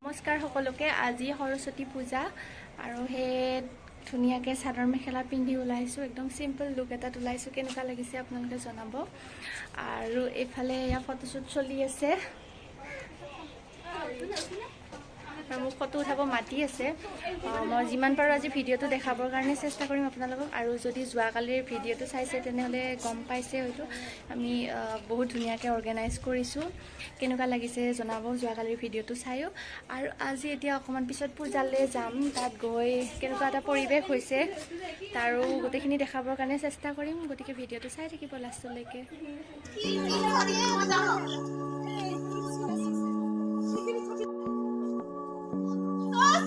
নমস্কাৰ সকলোকে আজি সৰস্বতী পূজা আৰু হে ধুনীয়াকৈ চাদৰ মেখেলা পিন্ধি ওলাইছোঁ একদম সিম্পল লুক এটাত ওলাইছোঁ কেনেকুৱা লাগিছে আপোনালোকে জনাব আৰু এইফালে এয়া ফটোশ্বুট চলি আছে মোক ফটো উঠাব মাতি আছে মই যিমান পাৰোঁ আজি ভিডিঅ'টো দেখাবৰ কাৰণে চেষ্টা কৰিম আপোনালোকক আৰু যদি যোৱাকালিৰ ভিডিঅ'টো চাইছে তেনেহ'লে গম পাইছে হয়তো আমি বহুত ধুনীয়াকৈ অৰ্গেনাইজ কৰিছোঁ কেনেকুৱা লাগিছে জনাব যোৱাকালিৰ ভিডিঅ'টো চায়ো আৰু আজি এতিয়া অকণমান পিছত পূজালৈ যাম তাত গৈ কেনেকুৱা এটা পৰিৱেশ হৈছে তাৰো গোটেইখিনি দেখাবৰ কাৰণে চেষ্টা কৰিম গতিকে ভিডিঅ'টো চাই থাকিব লাষ্টলৈকে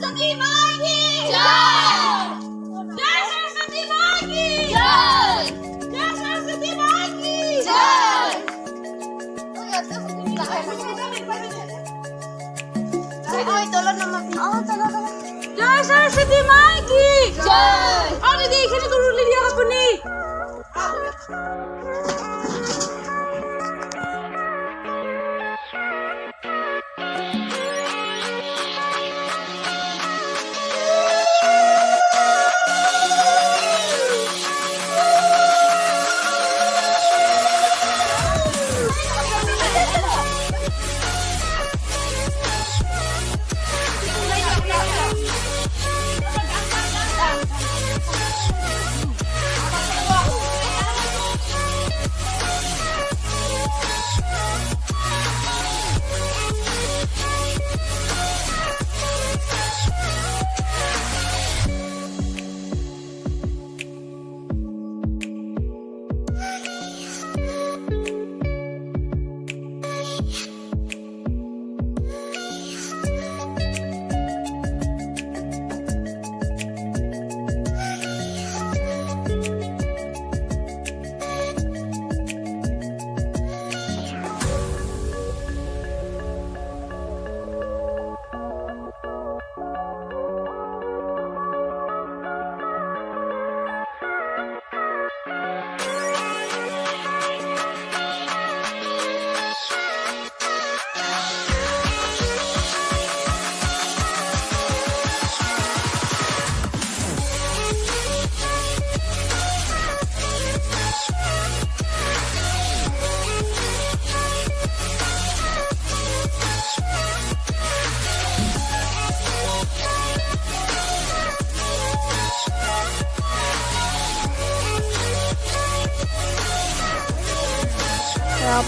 सरस्वती माँ की जय जय सरस्वती माँ की जय जय सरस्वती माँ की जय जय सरस्वती माँ की जय अरे देखिए तो रूल लिया अपनी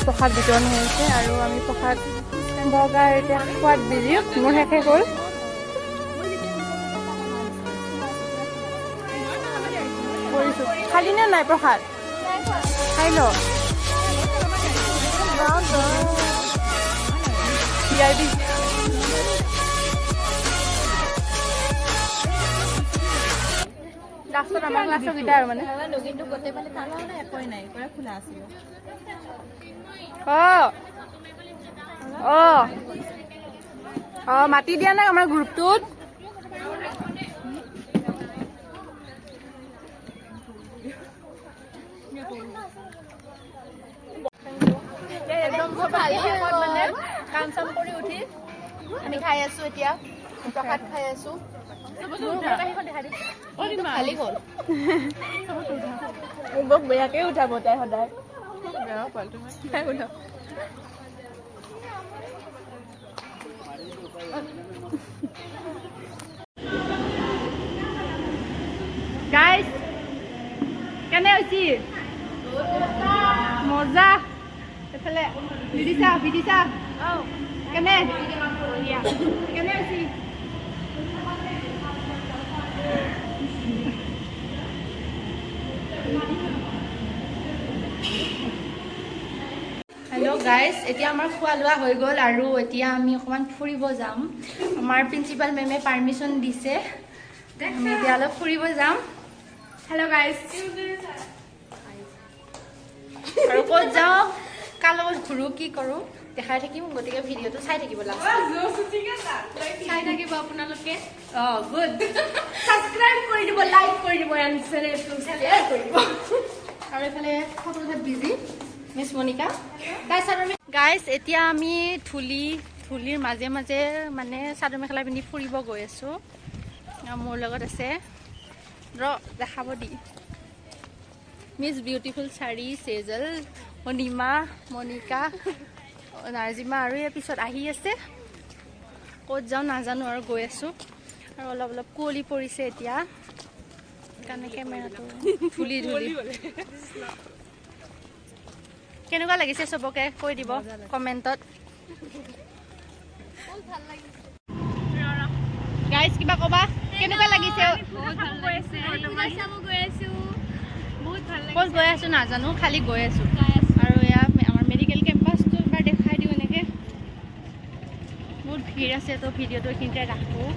প্ৰসাদ বিতৰণ হৈ আছে আৰু আমি প্ৰসাদ বগাৰ এতিয়া খোৱাত বিজি মোৰ শেষে হ'ল কৰিছোঁ খালি নে নাই প্ৰসাদ খাই ল লাষ্টত আমাৰ ক্লাছৰ কেইটা আৰু মানে কিন্তু গোটেই পালে তালা নাই একোই নাই পুৰা খোলা আছিল মাতি দিয়া নাই আমাৰ গ্ৰুপটোত একদম মানে কাম চাম কৰি উঠি আমি খাই আছো এতিয়া প্ৰসাদ খাই আছো খালি গ'ল মোক বেয়াকে উঠাব তাই সদায় গাইজ কেনে হৈছে মজা এফালে বিদিছা কেনে কেনে হৈছে হেল্ল' গাইজ এতিয়া আমাৰ খোৱা লোৱা হৈ গ'ল আৰু এতিয়া আমি অকণমান ফুৰিব যাম আমাৰ প্ৰিন্সিপাল মেমে পাৰ্মিশ্যন দিছে আমি এতিয়া অলপ ফুৰিব যাম হেল্ল' গাইজ আৰু ক'ত যাওঁ কাৰ লগত ঘূৰোঁ কি কৰোঁ দেখাই থাকিম গতিকে ভিডিঅ'টো চাই থাকিব লাগে চাই থাকিব আপোনালোকে গুড ছাবস্ক্ৰাইব কৰি দিব লাইক কৰি দিব এণ্ড শ্বেয়াৰ কৰিব আৰু এইফালে ফটো উঠাত বিজি মিছ মনিকা গাইজ এতিয়া আমি ধুলি ধূলিৰ মাজে মাজে মানে চাদৰ মেখেলা পিন্ধি ফুৰিব গৈ আছোঁ। মোৰ লগত আছে দেখাব দি মিছ বিউটিফুল শাৰী, চেজল, অনিমা, মনিকা, নাৰ্জিমা আৰু ইয়াৰ পিছত আহি আছে। ক'ত যাওঁ নাজানো আৰু গৈ আছোঁ। আৰু অলপ অলপ কুঁৱলী পৰিছে এতিয়া, সেইকাৰণে কেমেৰাটো ধূলি কেনেকুৱা লাগিছে চবকে কৈ দিব কমেণ্টত। গাইজ কিবা ক'বা, কেনেকুৱা লাগিছে? ক'ত গৈ আছোঁ নাজানো, খালি গৈ আছোঁ। আৰু এয়া আমাৰ মেডিকেল কেম্পাছটো এবাৰ দেখাই দিওঁ। এনেকৈ বহুত ভিৰ আছে, তো ভিডিঅ'টো এইখিনিতে ৰাখোঁ।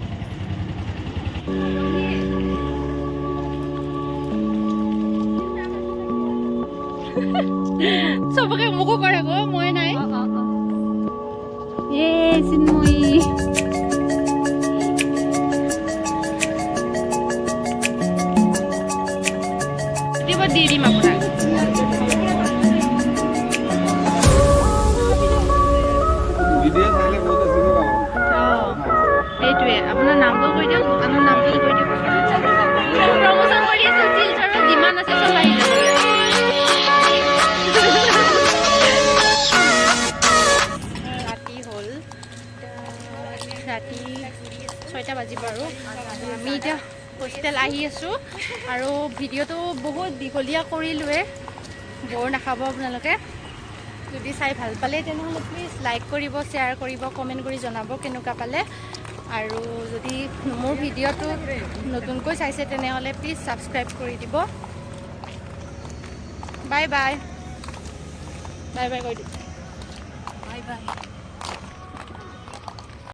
চবকে মোকো কৰে গো, মই নাই। চিন্ময়ী দি দিম আপোনাক। সেইটোৱে আপোনাৰ নামটো কৈ দিয়ক, আপোনাৰ নামটো কৈ দিয়ক। প্ৰমোচন কৰি আছোঁ, শিলচৰৰ যিমান আছে চব আহি যাব। ৰাতি হ'ল, ৰাতি 6টা বাজিব আৰু আমি এতিয়া হোষ্টেল আহি আছোঁ। আৰু ভিডিঅ'টো বহুত দীঘলীয়া কৰিলোৱে, বৰ নাখাব আপোনালোকে। যদি চাই ভাল পালে তেনেহ'লে প্লিজ লাইক কৰিব, শ্বেয়াৰ কৰিব, কমেণ্ট কৰি জনাব কেনেকুৱা পালে। আৰু যদি মোৰ ভিডিঅ'টো নতুনকৈ চাইছে তেনেহ'লে প্লিজ ছাবস্ক্ৰাইব কৰি দিব। বাই বাই, বাই বাই কৈ দিম। Bye bye.